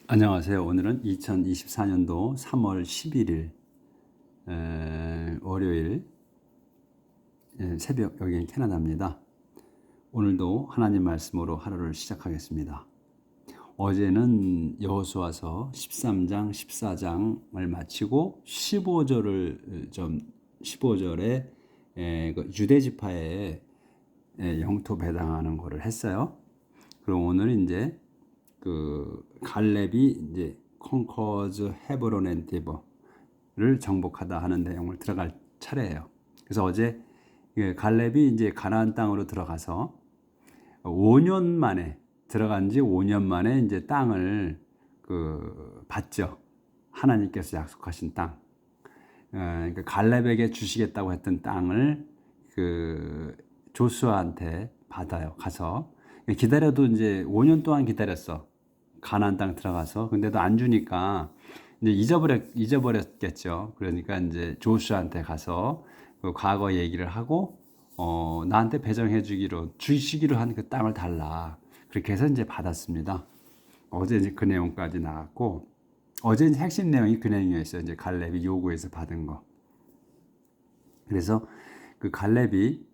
안녕하세요. 오늘은 2024년도 3월 11일 월요일 새벽, 여기는 캐나다입니다. 오늘도 하나님 말씀으로 하루를 시작하겠습니다. 어제는 여호수아서 13장, 14장을 마치고 15절에 유대 지파에 영토 배당하는 거를 했어요. 그럼 오늘은 이제 갈렙이 이제 컨커즈 헤브론 앤 디버를 정복하다 하는 내용을 들어갈 차례예요. 그래서 어제 갈렙이 이제 가나안 땅으로 들어가서 5년 만에 들어간 지 5년 만에 이제 땅을 받죠. 하나님께서 약속하신 땅. 그러니까 갈렙에게 주시겠다고 했던 땅을 조수아한테 받아요. 가서 기다려도 이제 5년 동안 기다렸어. 가나안 땅 들어가서. 근데도 안 주니까 이제 잊어버렸겠죠. 그러니까 이제 조슈아한테 가서 그 과거 얘기를 하고 나한테 주시기로 한 그 땅을 달라. 그렇게 해서 이제 받았습니다. 어제 이제 그 내용까지 나왔고, 어제 이제 핵심 내용이 그 내용이었어요. 이제 갈렙이 요구해서 받은 거. 그래서 그 갈렙이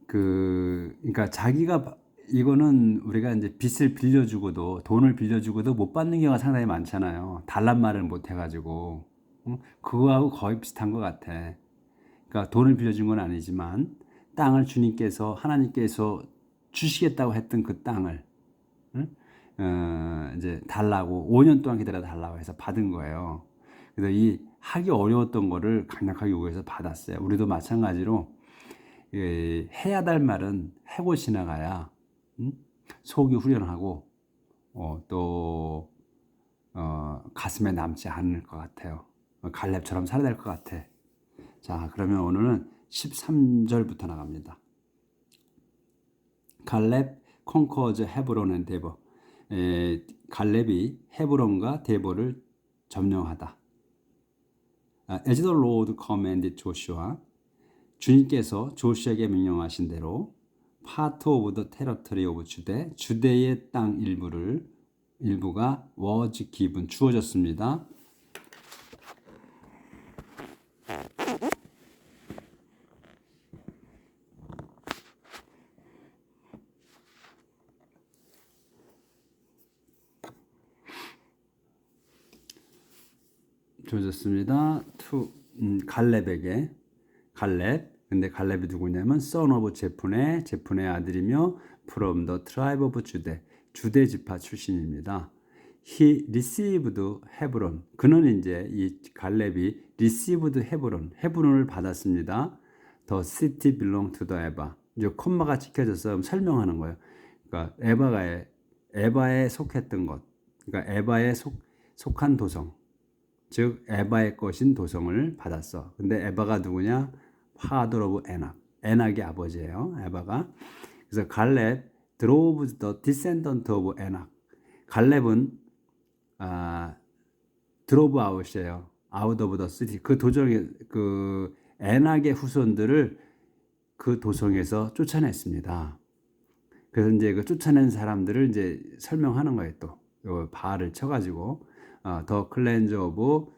그러니까 자기가 이거는 우리가 이제 돈을 빌려주고도 못 받는 경우가 상당히 많잖아요. 달란 말을 못 해가지고. 그거하고 거의 비슷한 것 같아. 그러니까 돈을 빌려준 건 아니지만 땅을 하나님께서 주시겠다고 했던 그 땅을 이제 달라고 5년 동안 기다려 달라고 해서 받은 거예요. 그래서 이 하기 어려웠던 거를 강력하게 요구해서 받았어요. 우리도 마찬가지로 해야 될 말은 해고 지나가야 속이 후련하고 또 가슴에 남지 않을 것 같아요. 갈렙처럼 살아야 될 것 같아. 자, 그러면 오늘은 13절부터 나갑니다. 갈렙 컨커즈 헤브론 앤 데버. 갈렙이 헤브론과 데버를 점령하다. As the Lord commanded Joshua, 주님께서 조슈아에게 명령하신 대로 part of the territory of Judah, 주대의 땅 일부가 was given, 주어졌습니다. 주어졌습니다. 갈렙에게. 근데 갈렙이 누구냐면 son of 제푼의 아들이며 from the tribe of Judah, 주대 지파 출신입니다. He received Hebron. 그는 이제 이 갈렙이 received 헤브론을 받았습니다. The city belonged to the Eva. 이제 콤마가 찍혀져서 설명하는 거예요. 그러니까 에바에 속했던 것. 그러니까 에바에 속한 도성. 즉 에바의 것인 도성을 받았어. 근데 에바가 누구냐? father of 에낙. 에낙의 아버지예요. 에바가. 그래서 갈렙 drove the descendant of 에낙. 갈렙은 drove out이에요. out of the city. 그 에낙의 후손들을 그 도성에서 쫓아냈습니다. 그래서 이제 그 쫓아낸 사람들을 이제 설명하는 거예요. 또 바알을 쳐가지고 더 클렌저 오브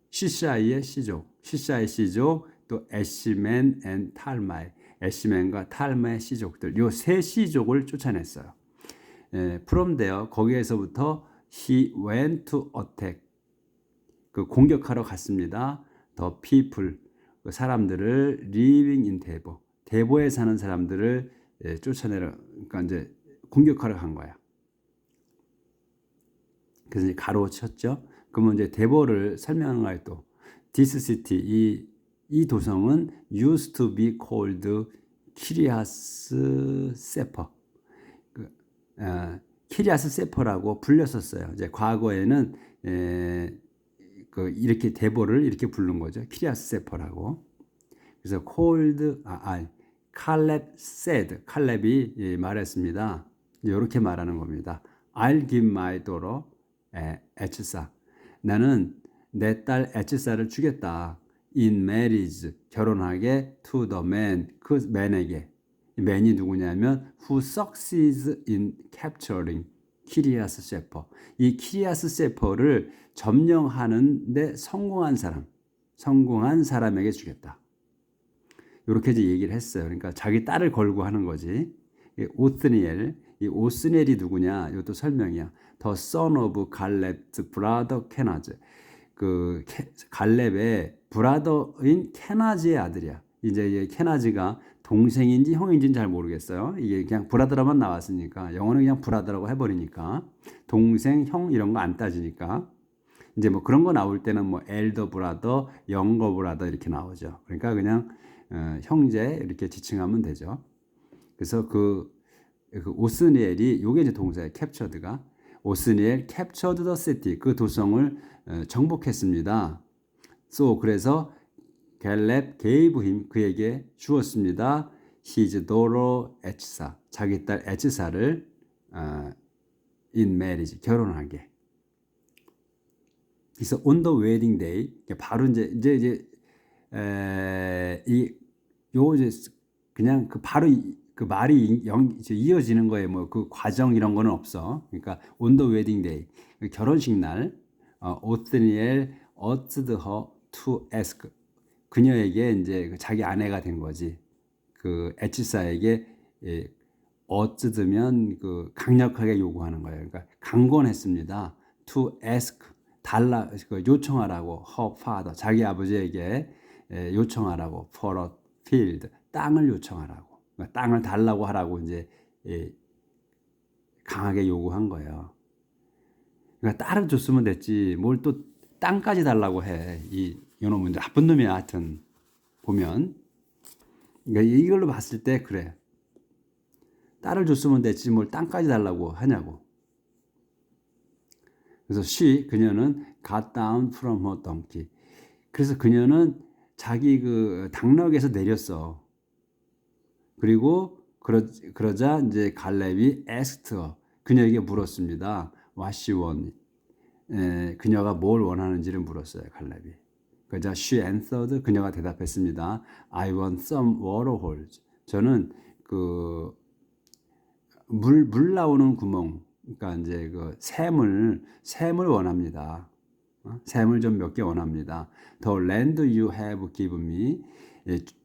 시샤이의 시족, 또 에시멘 앤 탈마이, 에시멘과 탈마의 시족들, 요 세 시족을 쫓아냈어요. from there, 거기에서부터 he went to attack, 그 공격하러 갔습니다. the people, 그 사람들을 living in 데보에 사는 사람들을 쫓아내러, 그러니까 이제 공격하러 간 거야. 그래서 이제 가로쳤죠. 그러면 이제 데보를 설명한 거예요. 또 this city, 이 도성은 used to be called 키리아스 세퍼. 키리아스 세퍼라고 불렸었어요. 이제 과거에는 이렇게 데보를 이렇게 부른 거죠. 키리아스 세퍼라고. 그래서 칼렙 said, 칼렙이 말했습니다. 이렇게 말하는 겁니다. I'll give my daughter 에츠사. 나는 내 딸 에츠사를 주겠다. In marriage, 결혼하게 to the man, 그 man에게. man이 누구냐면 who succeeds in capturing, 키리아스 세퍼. 이 키리아스 세퍼를 점령하는데 성공한 사람에게 주겠다. 이렇게 이제 얘기를 했어요. 그러니까 자기 딸을 걸고 하는 거지. 오스니엘, 이 오스니엘이 누구냐? 이것도 설명이야. The son of Caleb's brother Kenaz. 그 갈렙의 브라더인 케나즈의 아들이야. 이제 케나즈가 동생인지 형인지는 잘 모르겠어요. 이게 그냥 브라더라만 나왔으니까 영어는 그냥 브라더라고 해버리니까 동생, 형 이런 거 안 따지니까 이제 뭐 그런 거 나올 때는 뭐 엘더 브라더, 영거 브라더 이렇게 나오죠. 그러니까 그냥 형제 이렇게 지칭하면 되죠. 그래서 그 오스니엘이 요게 이제 동사예요. 캡처드가 오스니엘 captured the city 그 도성을 정복했습니다. 그래서 갤렙 gave him 그에게 주었습니다. his daughter 에치사 자기 딸 에치사를 in marriage 결혼하게. 그래서 on the wedding day 바로 이제 그냥 그 바로 그 말이 이어지는 거에 뭐 그 과정 이런 거는 없어. 그러니까 on the wedding day 결혼식 날 오스니엘 urged her to ask 그녀에게 이제 자기 아내가 된 거지. 그 에치사에게 urged면 그 강력하게 요구하는 거예요. 그러니까 강권했습니다. to ask 달라 요청하라고 her father 자기 아버지에게 요청하라고 for a field 땅을 요청하라고 그러니까 땅을 달라고 하라고 이제 강하게 요구한 거예요. 그러니까 딸을 줬으면 됐지 뭘 또 땅까지 달라고 해. 이놈은 나쁜 놈이야. 하여튼 보면 그러니까 이걸로 봤을 때 그래. 딸을 줬으면 됐지 뭘 땅까지 달라고 하냐고. 그래서 그녀는 got down from her donkey. 그래서 그녀는 자기 그 당나귀에서 내렸어. 그리고 그러자 이제 갈렙이 asked her. 그녀에게 물었습니다. What she want. 그녀가 뭘 원하는지를 물었어요. 갈렙이. 그러자 she answered. 그녀가 대답했습니다. I want some water holes. 저는 그 물 나오는 구멍. 그러니까 이제 그 샘을 원합니다. 샘을 좀 몇 개 원합니다. The land you have given me.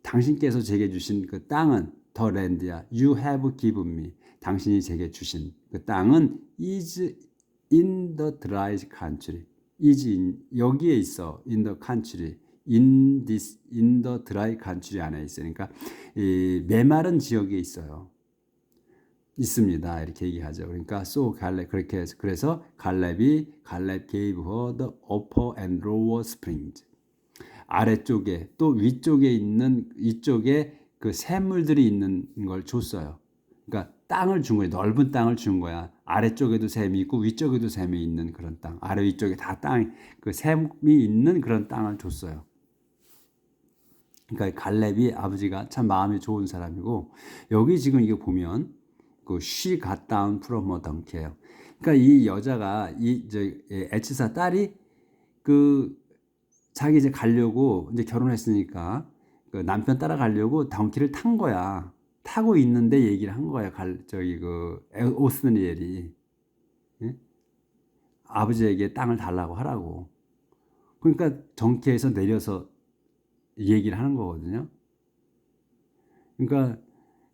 당신께서 제게 주신 그 땅은 the land야. You have given me. 당신이 제게 주신 그 땅은 is in the dry country. 여기에 있어. in the country. in the dry country 안에 있어. 그러니까 이 메마른 지역에 있어요. 있습니다. 이렇게 얘기하죠. 그러니까 갈렙 그렇게 해서 그래서 갈렙 gave her the upper and lower springs. 아래쪽에 또 위쪽에 있는 이쪽에 그 샘물들이 있는 걸 줬어요. 그러니까 땅을 준 거야. 넓은 땅을 준 거야. 아래쪽에도 샘이 있고 위쪽에도 샘이 있는 그런 땅. 아래 위쪽에 다 그 샘이 있는 그런 땅을 줬어요. 그러니까 갈렙이 아버지가 참 마음이 좋은 사람이고 여기 지금 이거 보면 그 she got down from her donkey예요. 그러니까 이 여자가 에치사 딸이 그 자기 이제 가려고 이제 결혼했으니까 그 남편 따라가려고 덩키를 탄 거야. 타고 있는데 얘기를 한 거야. 오스니엘이 아버지에게 땅을 달라고 하라고. 그러니까 덩키에서 내려서 얘기를 하는 거거든요. 그러니까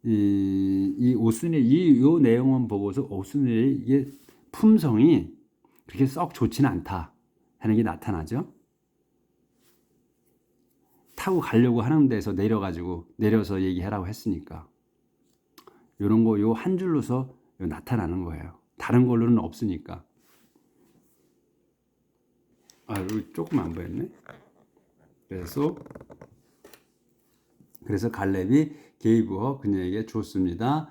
이 오스니엘 요 내용만 보고서 오스니엘 이게 품성이 그렇게 썩 좋지는 않다 하는 게 나타나죠. 타고 가려고 하는 데서 내려서 얘기하라고 했으니까 이런 거 요 한 줄로서 나타나는 거예요. 다른 걸로는 없으니까. 여기 조금 안 보였네. 그래서 갈렙이 gave her 그녀에게 줬습니다.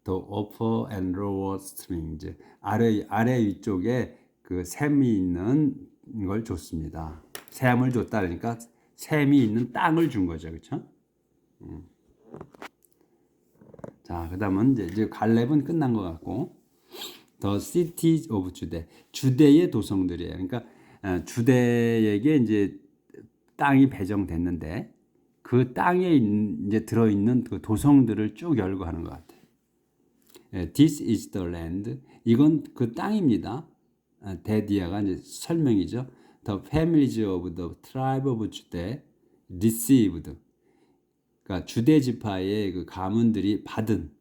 The upper and lower strings. 아래 위쪽에 그 샘이 있는 걸 줬습니다. 샘을 줬다 그러니까 샘이 있는 땅을 준 거죠. 그렇죠? 자, 그다음은 이제 갈렙은 끝난 것 같고 The cities of Judah. 주대의 도성들이에요. 그러니까 주대에게 이제 땅이 배정됐는데 그 땅에 이제 들어있는 그 도성들을 쭉 열거하는 것 같아요. This is the land. 이건 그 땅입니다. 데디아가 이제 설명이죠. The families of the tribe of Judah received. 그러니까 주대 지파의 그 가문들이 받은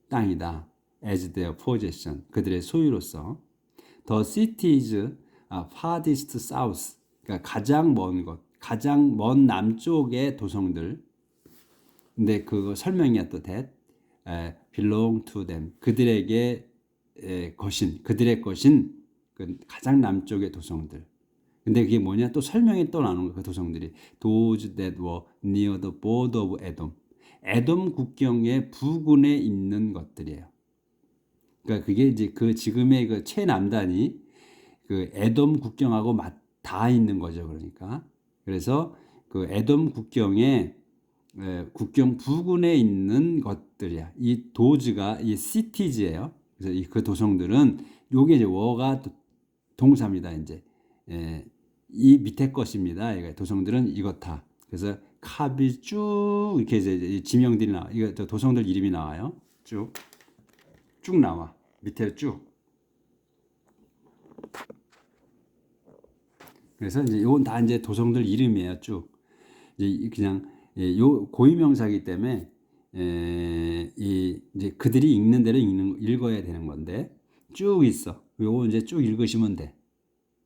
땅이다. As their possession. 그들의 소유로서. The cities farthest south. 그러니까 가장 먼 곳, 가장 먼 남쪽의 도성들. 근데 그 설명이야 또 that belong to them. 그들에게 그들의 것인 그 가장 남쪽의 도성들. 근데 그게 뭐냐? 또 설명이 또 나오는 거예요. 그 도성들이. Those that were near the border of Edom. 에돔 국경의 부근에 있는 것들이에요. 그러니까 그게 이제 그 지금의 그 최남단이 그 에돔 국경하고 다 있는 거죠. 그러니까. 그래서 그 에돔 국경에 국경 부근에 있는 것들이야. 이 도즈가 이 시티즈예요. 그래서 그 도성들은 요게 이제 워가 동사입니다. 이제 이 밑에 것입니다. 도성들은 이렇다. 그래서 캅이 쭉 이렇게 이제 지명들이 나와. 이거 도성들 이름이 나와요. 쭉 나와. 밑에 쭉. 그래서 이제 요건 다 이제 도성들 이름이에요. 쭉. 이제 그냥 요 고유명사이기 때문에 이제 그들이 읽는 대로 읽어야 되는 건데 쭉 있어. 요거 이제 쭉 읽으시면 돼.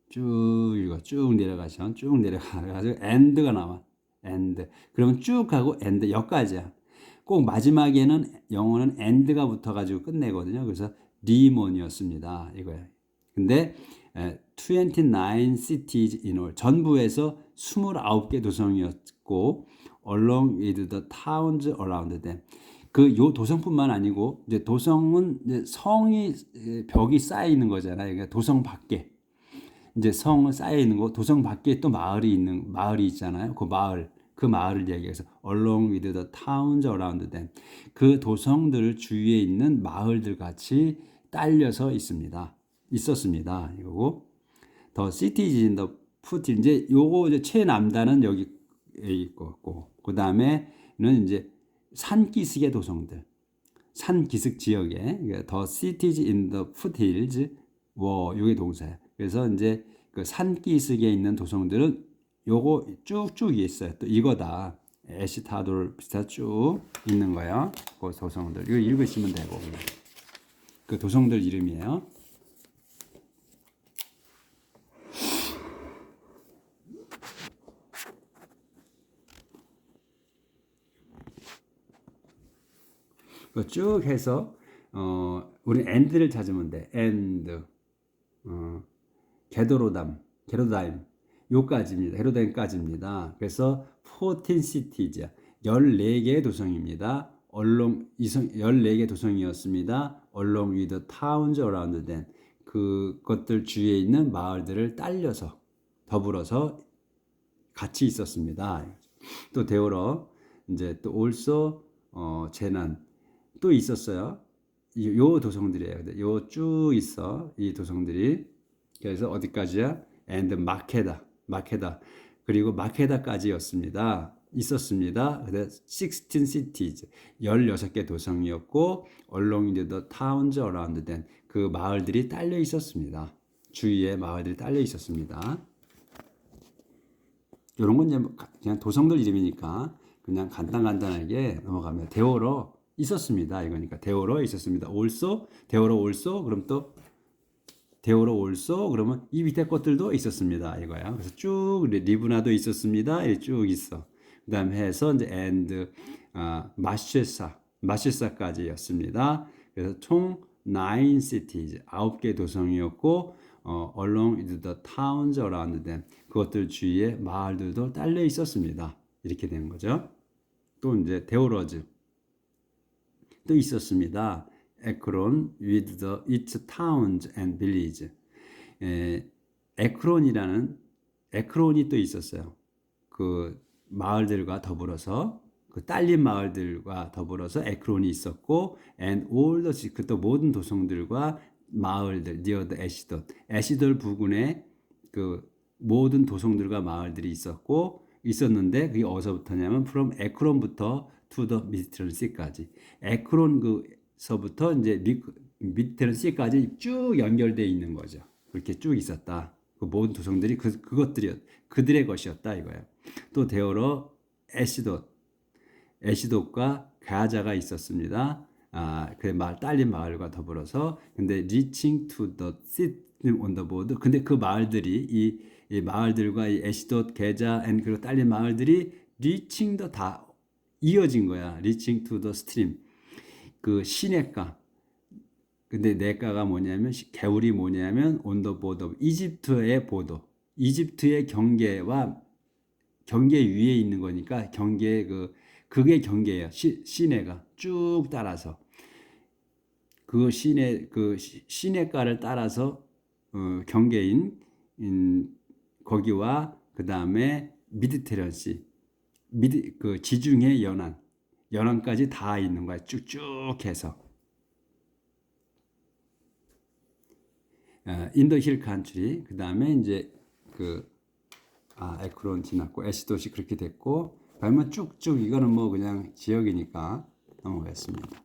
쭉 읽어. 쭉 내려가시면 쭉 내려가가지고 and가 나와. and. 그러면 쭉 하고 and 여기까지야. 꼭 마지막에는 영어는 and가 붙어가지고 끝내거든요. 그래서 리몬이었습니다. 이거예요. 근데 29 cities in all. 전부에서 29개 도성이었고 along with the towns around them. 요 도성뿐만 아니고 이제 도성은 이제 성이 벽이 쌓여 있는 거잖아요. 그러니까 도성 밖에 이제 성은 쌓여 있는 거, 도성 밖에 또 마을이 있잖아요. 그 마을을 얘기해서 along with the towns around them. 그 도성들 주위에 있는 마을들 같이 딸려서 있었습니다. 이거고 the cities in the foothills. 이제 요거 이제 최남단은 여기 있고 그 다음에는 이제 산기슭의 도성들, 산기슭 지역에 the cities in the foothills 요게 동사예요. 그래서 이제 그 산기슭에 있는 도성들은 요거 쭉쭉 있어요. 또 이거다. 에시타돌 비슷하게 쭉 있는 거예요. 그 도성들. 이거 읽으시면 되고. 그 도성들 이름이에요. 쭉 해서 우리 end를 찾으면 돼. end. 게로다임 요까지입니다. 게로다임까지입니다. 그래서 14 cities 14개의 도성입니다. 14개 도성이었습니다. along with the towns around them. 그것들 주위에 있는 마을들을 더불어서 같이 있었습니다. 또 데오러 이제 또 also 재난 또 있었어요. 요 도성들이에요. 요 쭉 있어. 이 도성들이. 그래서 어디까지야? and 마케다. 그리고 마케다까지였습니다. 있었습니다. 그래서 16 cities 16개 도성이었고 along the towns around them. 그 마을들이 딸려 있었습니다. 주위에 마을들이 딸려 있었습니다. 이런 건 이제 그냥 도성들 이름이니까 그냥 간단하게 넘어가면 데오러 있었습니다. 이거니까 데오러 있었습니다. 데오러 also 그럼 또 데오러 also 그러면 이 밑에 것들도 있었습니다. 이거야. 그래서 쭉 리브나도 있었습니다. 쭉 있어. 그다음에 해서 이제 and 마쉐사까지였습니다. 그래서 총 9 cities 9개 도성이었고 along with the towns around them. 그것들 주위에 마을들도 딸려 있었습니다. 이렇게 되는 거죠. 또 이제 데오러즈 또 있었습니다. 에크론 with its towns and villages. 에크론이 또 있었어요. 그 마을들과 더불어서 그 딸린 마을들과 더불어서 에크론이 있었고 and all the 또 모든 도성들과 마을들 near the 에시돌 부근에 그 모든 도성들과 마을들이 있었는데 그게 어디서부터냐면 from 에크론부터 to the 미디테리언 씨까지. 에크론 그 C에서부터 이제 밑에는 C까지 쭉 연결되어 있는 거죠. 그렇게 쭉 있었다. 그 모든 도성들이 그들의 것이었다 이거예요. 또 데어러 애시돗과 가자가 있었습니다. 그 딸린 마을과 더불어서 근데 reaching to the city on the board. 근데 그 마을들이 이 마을들과 이 애시돗, 게자, 그리고 딸린 마을들이 reaching the 다 이어진 거야. reaching to the stream. 그 시내가. 근데 내가가 뭐냐면 개울이 뭐냐면 on the border. 이집트의 보도. 이집트의 경계와 경계 위에 있는 거니까 그게 경계예요. 시내가 쭉 따라서 그 시내가를 따라서 경계인 거기와 그 다음에 미디테리언시 그 지중해 연안까지 다 있는 거야. 쭉쭉 해서 인더 힐 칸트리 그 다음에 이제 에크론 지났고 애시도시 그렇게 됐고 그러면 쭉쭉 이거는 뭐 그냥 지역이니까 넘어가겠습니다.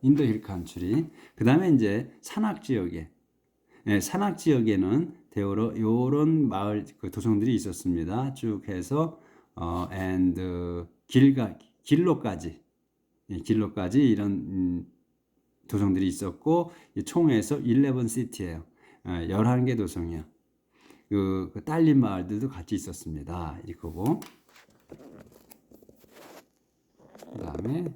인더 힐 칸트리 그 다음에 이제 산악 지역에는 대어로 요런 마을 그 도성들이 있었습니다. 쭉 해서 and 길로까지 이런 도성들이 있었고 총에서 11 시티예요. 11개 도성이야. 그 딸린 마을들도 같이 있었습니다. 이거고. 그다음에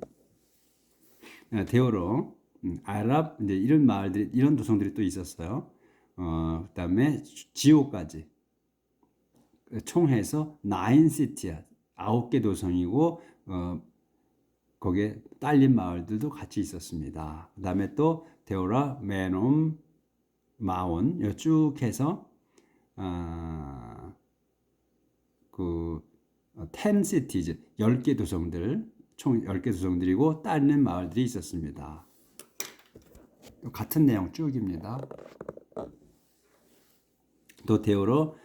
대어로 아랍 이제 이런 마을들이 이런 도성들이 또 있었어요. 그다음에 지오까지 총해서 9 시티야. 9개 도성이고 거기에 딸린 마을들도 같이 있었습니다. 그다음에 또 데오라, 메놈, 마온 쭉 해서 10 cities 10개 도성들 총 10개 도성들이고 딸린 마을들이 있었습니다. 같은 내용 쭉입니다. 또 데오로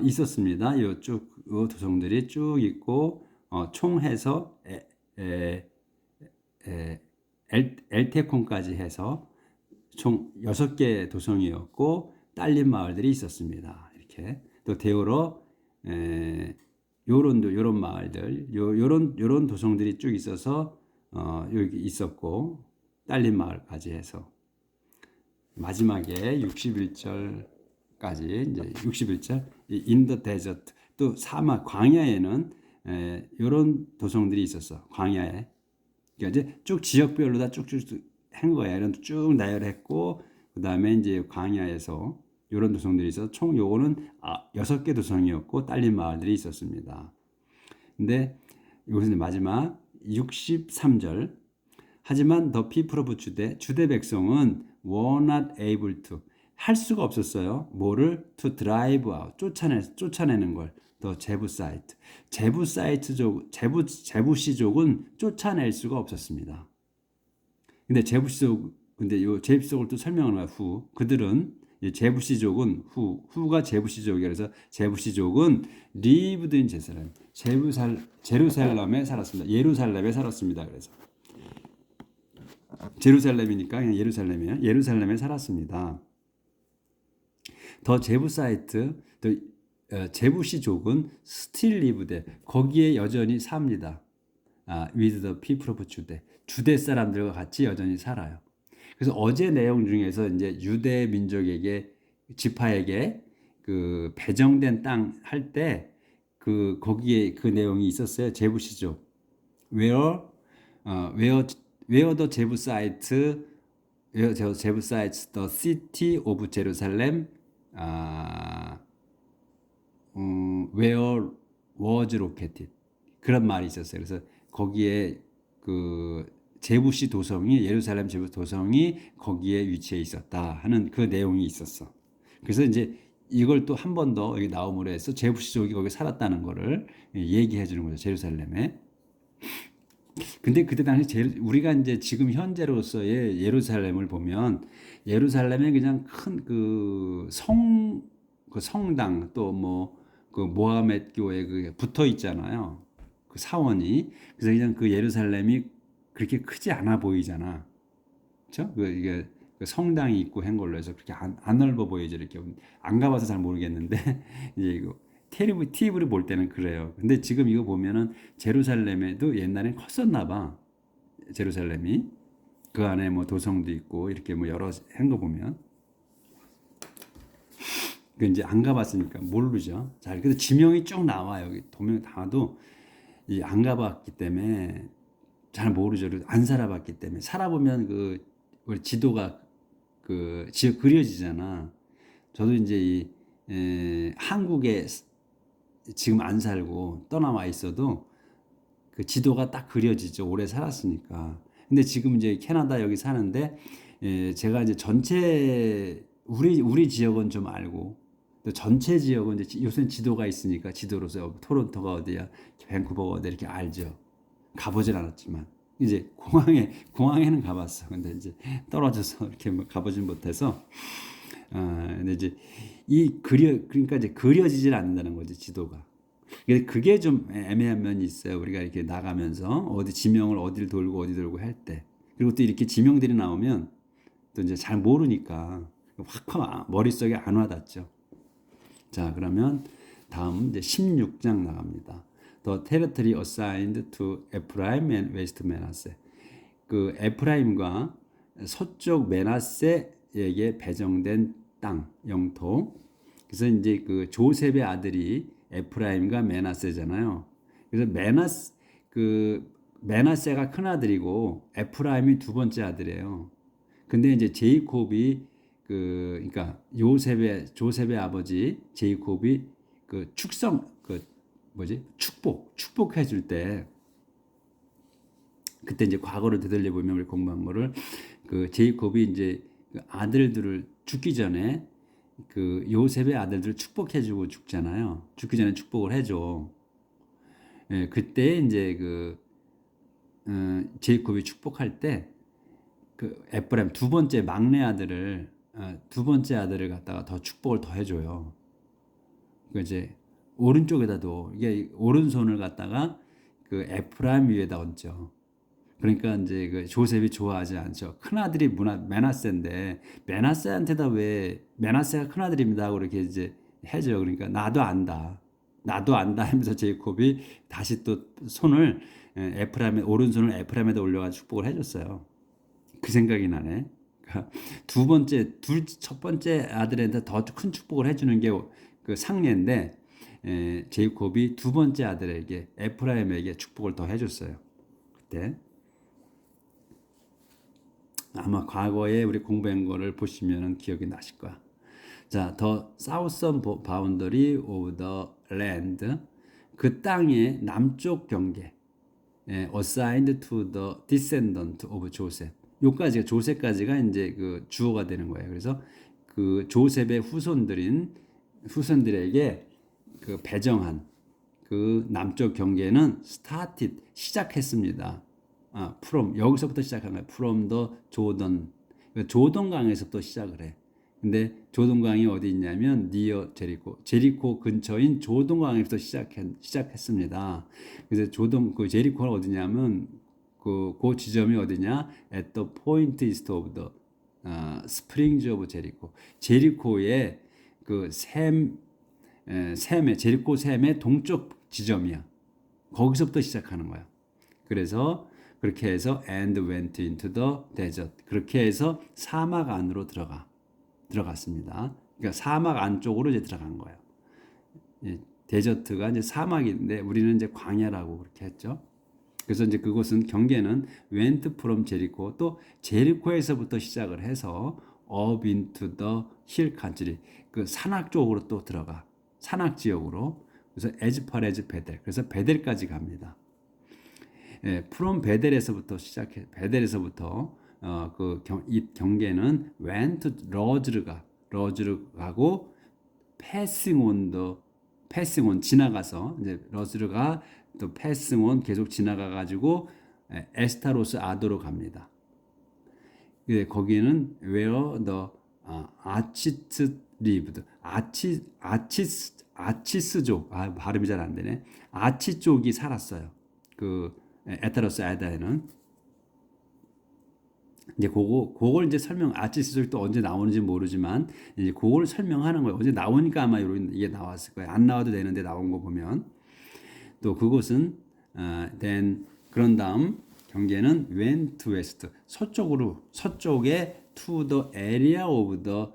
있었습니다. 이쪽 도성들이 쭉 있고 총해서 엘테콘까지 해서 총 6개 도성이었고 딸린 마을들이 있었습니다. 이렇게 또 데오로 요런 마을들 요런 도성들이 쭉 있어서 여기 있었고 딸린 마을까지 해서 마지막에 61절까지 이제 61절 인더 데저트 또 사막 광야에는 요런 도성들이 있었어. 광야에 그러니까 이제 쭉 지역별로 다 쭉쭉 한 거야. 이런 쭉 나열했고 그다음에 이제 광야에서 이런 도성들이 있어서 총 요거는 6개 도성이었고 딸린 마을들이 있었습니다. 근데 여기서 마지막 63절 하지만 the people of 주대 백성은 were not able to 할 수가 없었어요. 뭐를 to drive out 쫓아내는 걸 더 제부시족은 쫓아낼 수가 없었습니다. 근데 요 제부시족을 또 설명을 해요. 그들은 제부시족은 후가 제부시족이라 그래서 제부시족은 lived in 제루살렘에 살았습니다. 예루살렘에 살았습니다. 그래서 제루살렘이니까 그냥 예루살렘이에요. 예루살렘에 살았습니다. 더 제부사이트 제부시족은 still lived 거기에 여전히 삽니다. with the people of 주대 사람들과 같이 여전히 살아요. 그래서 어제 내용 중에서 이제 유대 민족에게 지파에게 그 배정된 땅 할 때 거기에 그 내용이 있었어요. 제부시족 where the 제부사이트 the city of Jerusalem where was located 그런 말이 있었어요. 그래서 거기에 그 제부시 도성이 예루살렘 제부 도성이 거기에 위치해 있었다 하는 그 내용이 있었어. 그래서 이제 이걸 또 한 번 더 여기 나옴으로 해서 제부시족이 거기 살았다는 거를 얘기해 주는 거죠. 제루살렘에. 근데 그때 당시 우리가 이제 지금 현재로서의 예루살렘을 보면 예루살렘에 그냥 큰 그 성당 또 뭐 그 모하메드 교회 그 붙어 있잖아요. 그 사원이. 그래서 그냥 그 예루살렘이 그렇게 크지 않아 보이잖아. 그렇죠? 이게 그 성당이 있고 한 걸로 해서 그렇게 안 넓어 보이죠. 이렇게 안 가봐서 잘 모르겠는데 이제 이거 TV를 볼 때는 그래요. 근데 지금 이거 보면은 제루살렘에도 옛날엔 컸었나 봐. 제루살렘이 그 안에 뭐 도성도 있고 이렇게 뭐 여러 한 거 보면 그 이제 안 가봤으니까 모르죠. 잘 그래도 지명이 쭉 나와요. 여기 도명 나와도 이 안 가봤기 때문에 잘 모르죠. 안 살아봤기 때문에 살아보면 그 우리 지도가 그 지역 그려지잖아. 저도 이제 한국에 지금 안 살고 떠나와 있어도 그 지도가 딱 그려지죠. 오래 살았으니까. 근데 지금 이제 캐나다 여기 사는데 제가 이제 전체 우리 지역은 좀 알고 또 전체 지역은 이제 요새 지도가 있으니까 지도로서 토론토가 어디야, 밴쿠버가 어디 이렇게 알죠. 가보진 않았지만 이제 공항에는 가봤어. 근데 이제 떨어져서 이렇게 뭐 가보진 못해서 근데 이제 그러니까 이제 그려지질 않는다는 거지 지도가. 그게 좀 애매한 면이 있어요. 우리가 이렇게 나가면서 어디 지명을 어디를 돌고 어디 돌고 할 때. 그리고 또 이렇게 지명들이 나오면 또 이제 잘 모르니까 확 머릿속에 안 와닿죠. 자, 그러면 다음 이제 16장 나갑니다. The territory assigned to Ephraim and West Manasseh. 그 에프라임과 서쪽 메나세에게 배정된 땅, 영토. 그래서 이제 그 조셉의 아들이 에프라임과 메나세잖아요. 그래서 메나세가 큰 아들이고 에프라임이 두 번째 아들이에요. 근데 이제 제이콥이 그러니까 조셉의 아버지 제이콥이 그 축복해 줄 때 그때 이제 과거를 되돌려 보면 우리 공부한 거를 그 제이콥이 이제 그 아들들을 죽기 전에 그 요셉의 아들들을 축복해 주고 죽잖아요. 죽기 전에 축복을 해줘. 예, 그때 이제 제이콥이 축복할 때 그 에프라임 두 번째 아들을 갖다가 더 축복을 더 해줘요. 그 이제 오른쪽에다도 이게 오른손을 갖다가 그 에프라임 위에다 얹죠. 그러니까 이제 그 조셉이 좋아하지 않죠. 큰 아들이 메나세인데 메나세한테다 왜 메나세가 큰 아들입니다. 그렇게 이제 해줘요. 그러니까 나도 안다 하면서 제이콥이 다시 또 손을 오른손을 에프라임에다 올려가지고 축복을 해줬어요. 그 생각이 나네. 그러니까 첫 번째 아들한테 더 큰 축복을 해주는 게 그 상례인데 제이콥이 두 번째 아들에게 에프라임에게 축복을 더 해줬어요. 그때 아마 과거에 우리 공부한 거를 보시면 기억이 나실 거야. 자, 더 사우선 바운더리 오브 더 랜드 그 땅의 남쪽 경계 assigned to the descendant of Joseph. 요까지가 조셉까지가 이제 그 주어가 되는 거예요. 그래서 그 조셉의 후손들에게 그 배정한 그 남쪽 경계는 started 시작했습니다. from 여기서부터 시작한 거예요. from the Jordan. 조던강에서부터 시작을 해. 근데 조던강이 어디 있냐면 니어 제리코 근처인 조던강에서 시작했습니다. 그래서 그 제리코가 어디냐면 그 지점이 어디냐? at the point east of the springs of Jericho. 제리코의 그 제리코 샘의 동쪽 지점이야. 거기서부터 시작하는 거야. 그래서 그렇게 해서 and went into the desert. 그렇게 해서 사막 안으로 들어갔습니다. 그러니까 사막 안쪽으로 이제 들어간 거예요. 데저트가 이제 사막인데 우리는 이제 광야라고 그렇게 했죠. 그래서 이제 그곳은 경계는 went from Jericho 또 제리코에서부터 시작을 해서 up into the hill country 그 산악 쪽으로 또 들어가 산악 지역으로 그래서 as far as 베델 그래서 베델까지 갑니다. from 베델에서부터 베델에서부터 이 경계는 went 러즈르 가고 passing on 지나가서 이제 러즈르가 또 passing on 계속 지나가 가지고 에스타로스 아도로 갑니다. 거기는 where the archits lived 아치스족 발음이 잘 안 되네. 아치 쪽이 살았어요. 그 에타로스 아다에는 이제 그걸 이제 설명 아치스족이 또 언제 나오는지 모르지만 이제 그걸 설명하는 거예요. 언제 나오니까 아마 이런 이게 나왔을 거예요. 안 나와도 되는데 나온 거 보면 또 그곳은 then 그런 다음 경계는 went to west 서쪽으로 서쪽에 to the area of the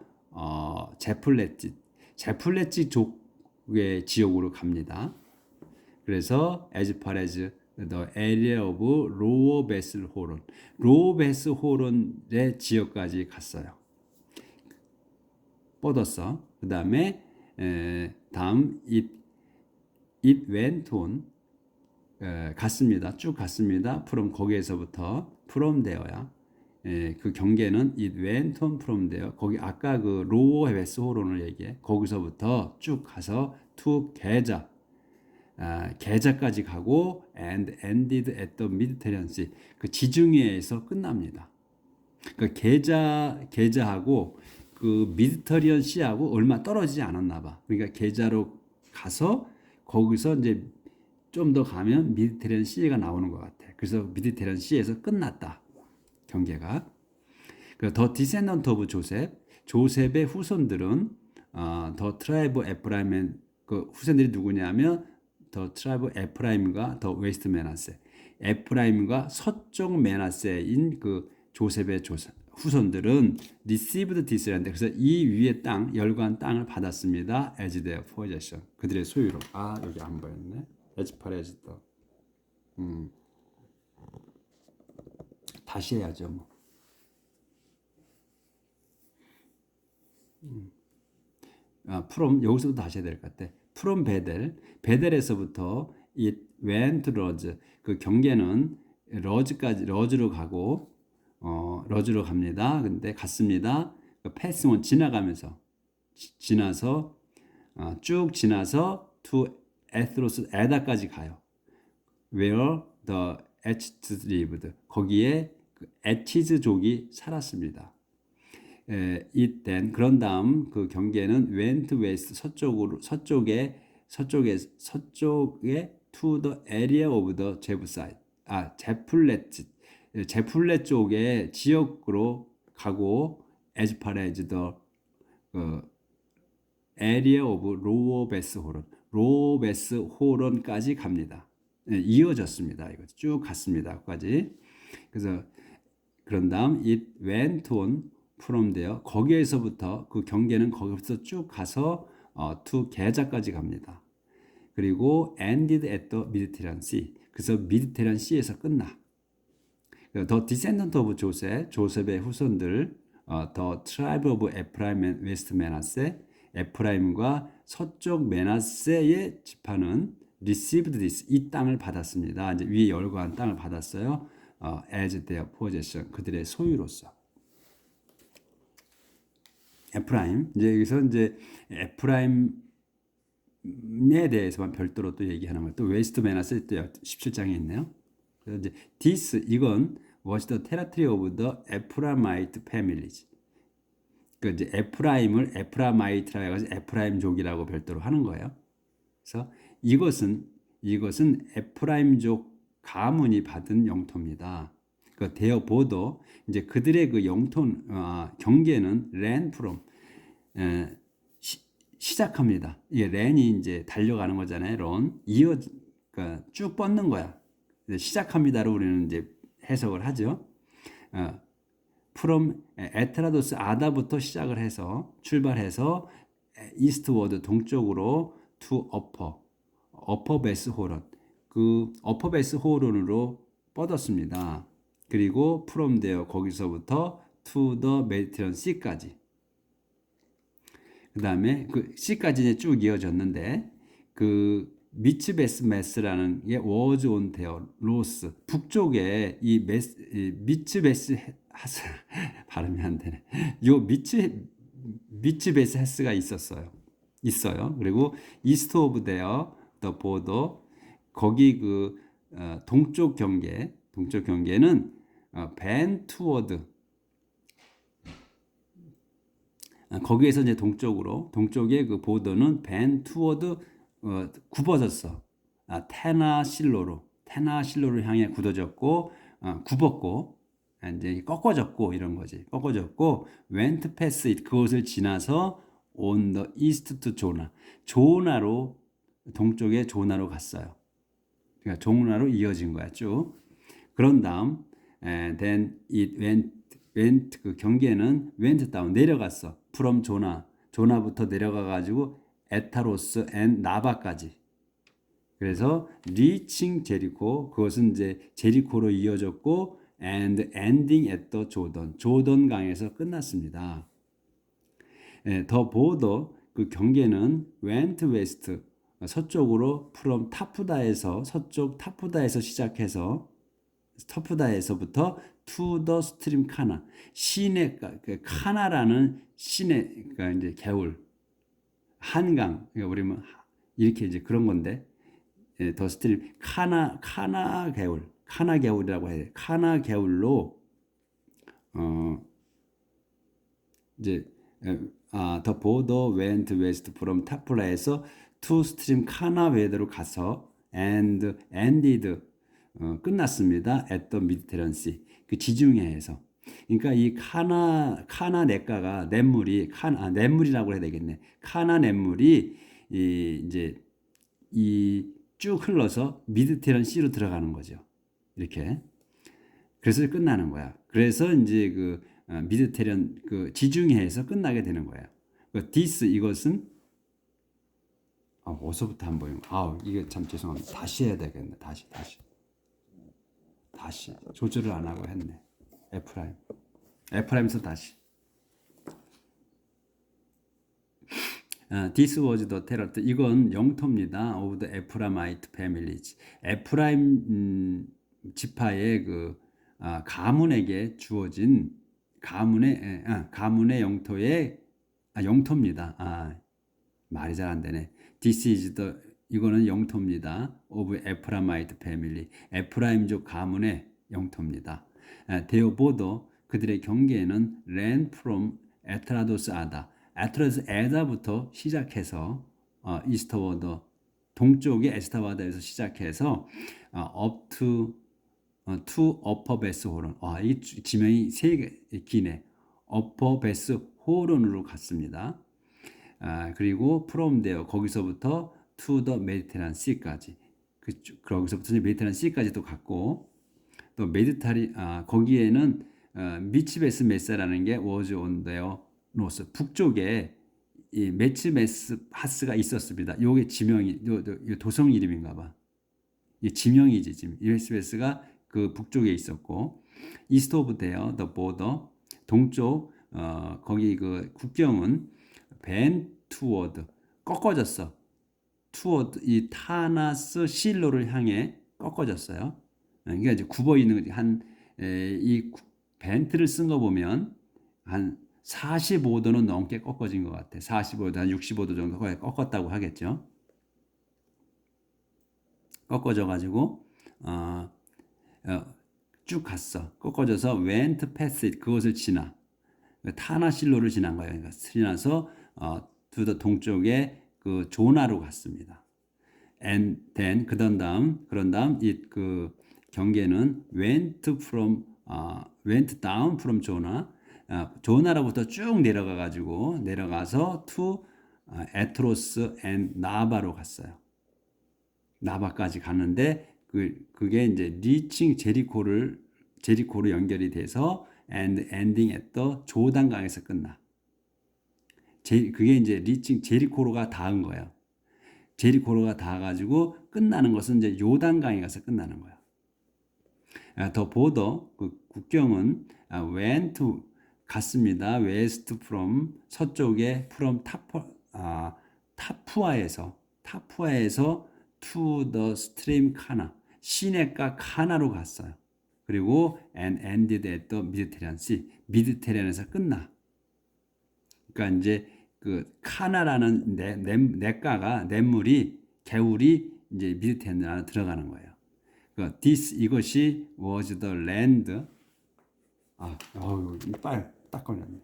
제플렛지 족의 지역으로 갑니다. 그래서 as far as the area of 로어 베스 호론, 로어 베스 호론의 지역까지 갔어요. 뻗었어. 그 다음에 다음 it went on 갔습니다. 쭉 갔습니다. from 거기에서부터 from there야. 그 경계는 it went on from there. 거기 아까 그 로어 베스 호론을 얘기해. 거기서부터 쭉 가서 to 게자. 게자까지 가고 and ended at the Mediterranean Sea. 그 지중해에서 끝납니다. 그 게자하고 그 미디터리언 시하고 얼마 떨어지지 않았나 봐. 그러니까 게자로 가서 거기서 이제 좀 더 가면 미디테리언 시가 나오는 것 같아. 그래서 미디테리언 시에서 끝났다. 경계가. 더 디센던트 오브 조셉의 후손들은 더 트라이브 에프라임 그 후손들이 누구냐면 더 트라이브 에프라임과 더 웨스트 메나세. 에프라임과 서쪽 메나세인 그 조셉의 후손들은 received this land. 그래서 이 위의 땅, 열관 땅을 받았습니다. as their possession. 그들의 소유로. 여기 안 보였네. as far as the. 다시 해야죠, 뭐. from 여기서부터 다시 해야 될 것 같아. from 베델에서부터 it went to Luz. 그 경계는 러즈로 가고 러즈로 갑니다. 근데 갔습니다. 패스 온 지나가면서 지나서 쭉 지나서 to 에스로스 에다까지 가요. Where the Ethids lived. 거기에 그 에티즈족이 살았습니다. it then 그런 다음 그 경계는 went west 서쪽에 to the area of the Jebusite. 제플렛 쪽의 지역으로 가고 as far as the area of 로어 베스 호론까지 갑니다. 이어졌습니다. 이거 쭉 갔습니다. 까지. 그래서 그런 다음 it went on from there. 거기에서부터 그 경계는 거기서 쭉 가서 to 게자까지 갑니다. 그리고 ended at the Mediterranean Sea. 그래서 미디테리안 시에서 끝나. 더 디센던트 오브 조셉의 후손들, 더 트라이브 오브 에프라임 앤 웨스트 메나세, 에프라임과 서쪽 메나세의 지파는 received this, 이 땅을 받았습니다. 이제 위에 열거한 땅을 받았어요. as their possession, 그들의 소유로서. 에프라임, 이제 여기서 이제 에프라임에 대해서만 별도로 또 얘기하는 거예요. 또 웨스트 메나세 또 17장에 있네요. 그래서 이제 this 이건 was the territory of the Ephraimite families. 그 이제 에프라임을 에프라마이트라고 해서 에프라임족이라고 별도로 하는 거예요. 그래서 이것은 에프라임족 가문이 받은 영토입니다. 그 대어 보도 이제 그들의 그 영토 경계는 랜 프롬 시작합니다. 이게 랜이 이제 달려가는 거잖아요. 런 그러니까 쭉 뻗는 거야. 시작합니다로 우리는 이제 해석을 하죠. from 에트라도스 아다부터 시작을 해서 출발해서 이스트워드 동쪽으로 to upper 베스 호론 그 upper 베스 호론으로 뻗었습니다. 그리고 from there 거기서부터 to the Mediterranean Sea까지. 그 다음에 그 C까지 쭉 이어졌는데 그 미츠베스메스라는 게 was on their 로스 북쪽에 이 미츠베스 하스 발음이 안 되네. 요 미츠베스 헤스가 있어요. 그리고 이스트 오브 데어 더 보더 거기 그 동쪽 경계는 벤투워드 거기에서 이제 동쪽의 그 보더는 벤투워드 굽어졌어. 테나실로로 향해 굳어졌고 굽었고 이제 꺾어졌고 이런 거지. 꺾어졌고 went past it 그것을 지나서 on the east to 조나. 조나로 동쪽에 조나로 갔어요. 그러니까 조나로 이어진 거야 쭉. 그런 다음 then it went 그 경계는 went down 내려갔어. from 조나부터 내려가 가지고 에타로스 앤 나바까지. 그래서 reaching 제리코 그것은 이제 제리코로 이어졌고 and ending at the 조던 강에서 끝났습니다. 더 보더 그 경계는 went west 서쪽으로 from 타푸다에서 서쪽 타푸다에서 시작해서 터프다에서부터 to the stream 카나 시내 카나라는 시내 그러니까 이제 개울 한강 그러니까 우리는 이렇게 이제 그런 건데 더 스트림 카나 개울이라고 해야 돼. 카나 개울로 이제 더 보더 웬트 웨스트 프롬 타플라에서 투 스트림 카나 웨더로 가서 and ended 끝났습니다. at the Mediterranean Sea 그 지중해에서. 그러니까 이 카나 냇가가 냇물이라고 해야 되겠네. 카나 냇물이 이제 이 쭉 흘러서 미드테란 C로 들어가는 거죠. 이렇게. 그래서 끝나는 거야. 그래서 이제 그 미드테리언 그 지중해에서 끝나게 되는 거예요. this 이것은 어디서부터 한 보임. 이게 참 죄송합니다. 다시 해야 되겠네. 다시 조절을 안 하고 했네. 에프라임에서 다시. This was the terror. 이건 영토입니다. Of the Ephraimite families. 에프라임 지파의 그 가문에게 주어진 가문의 영토의 영토입니다. 말이 잘 안 되네. This is the 이거는 영토입니다. Of Ephraimite family. 에프라임족 가문의 영토입니다. 데오보도 그들의 경계에는 ran from 에트라도스 아다. 에트라도스 에다부터 시작해서 이스터워드 동쪽의 에스타바다에서 시작해서 up to upper 베스 호론. 이 지명이 세 개 기네. upper 베스 호론으로 갔습니다. 그리고 from there 거기서부터 to the Mediterranean Sea까지. 거기서부터 메디테라니안 Sea까지 또 갔고 또 거기에는 미치베스 메사라는 게 was on their north 북쪽에 이 메치메스 하스가 있었습니다. 요게 지명이 요 도성 이름인가 봐. 이 지명이지 지금. USBS가 그 북쪽에 있었고 이스트 오브 데어 더 보더 동쪽 거기 그 국경은 벤 투워드 꺾어졌어. 투워드 이 타나스 실로를 향해 꺾어졌어요. 그러니까 이제 굽어 있는 이 벤트를 쓴 거 보면 한 45도는 넘게 꺾어진 것 같아. 45도 한 65도 정도 꺾었다고 하겠죠. 꺾어져 가지고 쭉 갔어. 꺾어져서 went past it 그것을 지나 타나실로를 지난 거예요. 그러니까 지나서 두더 동쪽에 그 조나로 갔습니다. And then 그런 다음 이 그 경계는 went down from 조나 조나로부터 쭉 내려가서 to 에트로스 앤 나바로 갔어요. 나바까지 갔는데 그게 이제 리칭 제리코로 연결이 돼서 and ending at the 조단강에서 끝나. 그게 이제 리칭 제리코로가 닿은 거예요. 제리코로가 닿아가지고 끝나는 것은 이제 요단강에 가서 끝나는 거야. 더 보더 그 국경은 went 갔습니다. west from 서쪽에 from 타푸아에서 to the stream 카나 시내가 카나로 갔어요. 그리고 and ended at the Mediterranean Sea 미드테리안에서 끝나. 그러니까 이제 그 카나라는 냇가가 냇물이 개울이 이제 미드테리안 안에 들어가는 거예요. 이것이 was the land. 이빨 딱 걸렸네.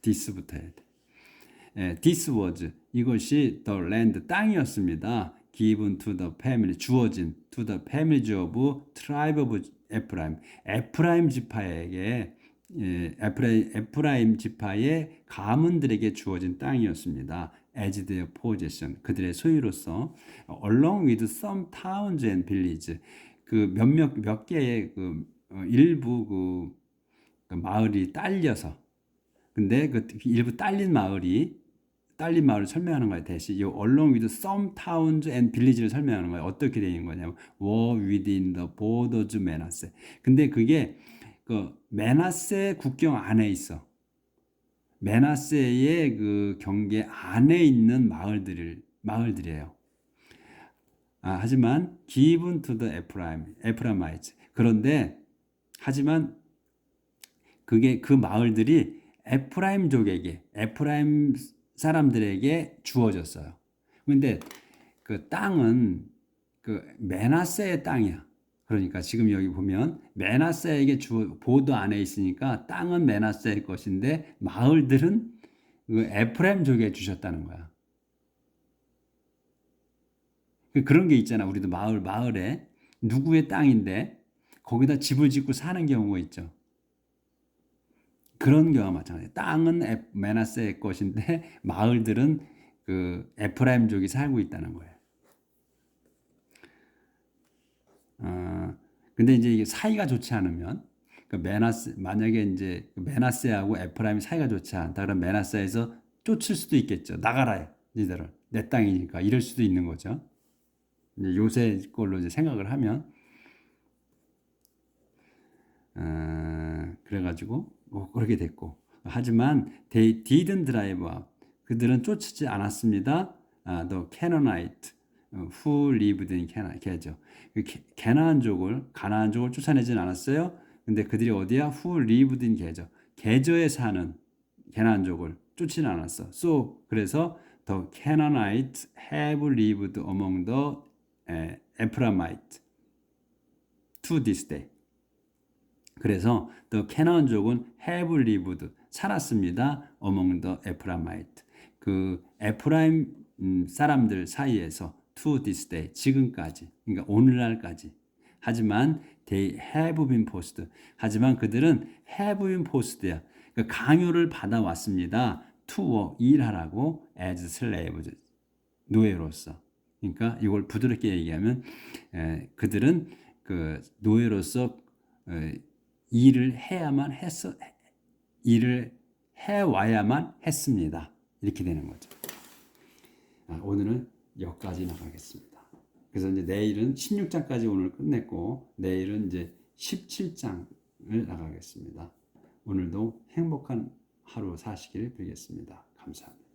this부터 해야 돼. this was 이것이 the land 땅이었습니다. given to the family 주어진 to the families of tribe of 에프라임. 에프라임 지파에게 에프라임 지파의 가문들에게 주어진 땅이었습니다. as their possession 그들의 소유로서 along with some towns and villages 그 몇 개의 그 일부 그 마을이 딸려서 근데 그 일부 딸린 마을을 설명하는 거예요. 대신 이 along with some towns and villages를 설명하는 거예요. 어떻게 되는 거냐면 were within the borders of 메나세. 근데 그게 그 메나세 국경 안에 있어. 메나세의 그 경계 안에 있는 마을들이에요. 하지만 given to the 에프라임이츠. 그런데 하지만 그게 그 마을들이 에프라임 사람들에게 주어졌어요. 근데 그 땅은 그 메나세의 땅이야. 그러니까 지금 여기 보면 메나세에게 보도 안에 있으니까 땅은 메나세의 것인데 마을들은 그 에프라임족에 주셨다는 거야. 그런 게 있잖아. 우리도 마을에 누구의 땅인데 거기다 집을 짓고 사는 경우가 있죠. 그런 경우와 마찬가지예요. 땅은 메나세의 것인데 마을들은 그 에프라임족이 살고 있다는 거예요. 근데 이제 이게 사이가 좋지 않으면 그 만약에 이제 메나세하고 에프라임이 사이가 좋지 않다 그러면 메나세에서 쫓을 수도 있겠죠. 나가라 니들을 내 땅이니까 이럴 수도 있는 거죠. 이제 요새 걸로 이제 생각을 하면 그래가지고 그렇게 됐고 하지만 they didn't drive out 그들은 쫓지 않았습니다. The Canaanite who lived in Canaan 가나안족을 쫓아내진 않았어요. 근데 그들이 어디야? Who lived in 게저에 사는 가나안족을 쫓지는 않았어. 그래서 the Canaanites have lived among the Ephraimites to this day. 그래서 the 캐나안족은 have lived 살았습니다. among the Ephraimites 그 에프라임 사람들 사이에서 to this day 지금까지 그러니까 오늘날까지 하지만 they have been forced 하지만 그들은 have been forced야 그러니까 강요를 받아왔습니다. to 일하라고 as slaves 노예로서 그러니까 이걸 부드럽게 얘기하면 그들은 그 노예로서 일을 해와야만 했습니다. 이렇게 되는 거죠. 오늘은 여기까지 나가겠습니다. 그래서 이제 내일은 16장까지 오늘 끝냈고 내일은 이제 17장을 나가겠습니다. 오늘도 행복한 하루 사시기를 빌겠습니다. 감사합니다.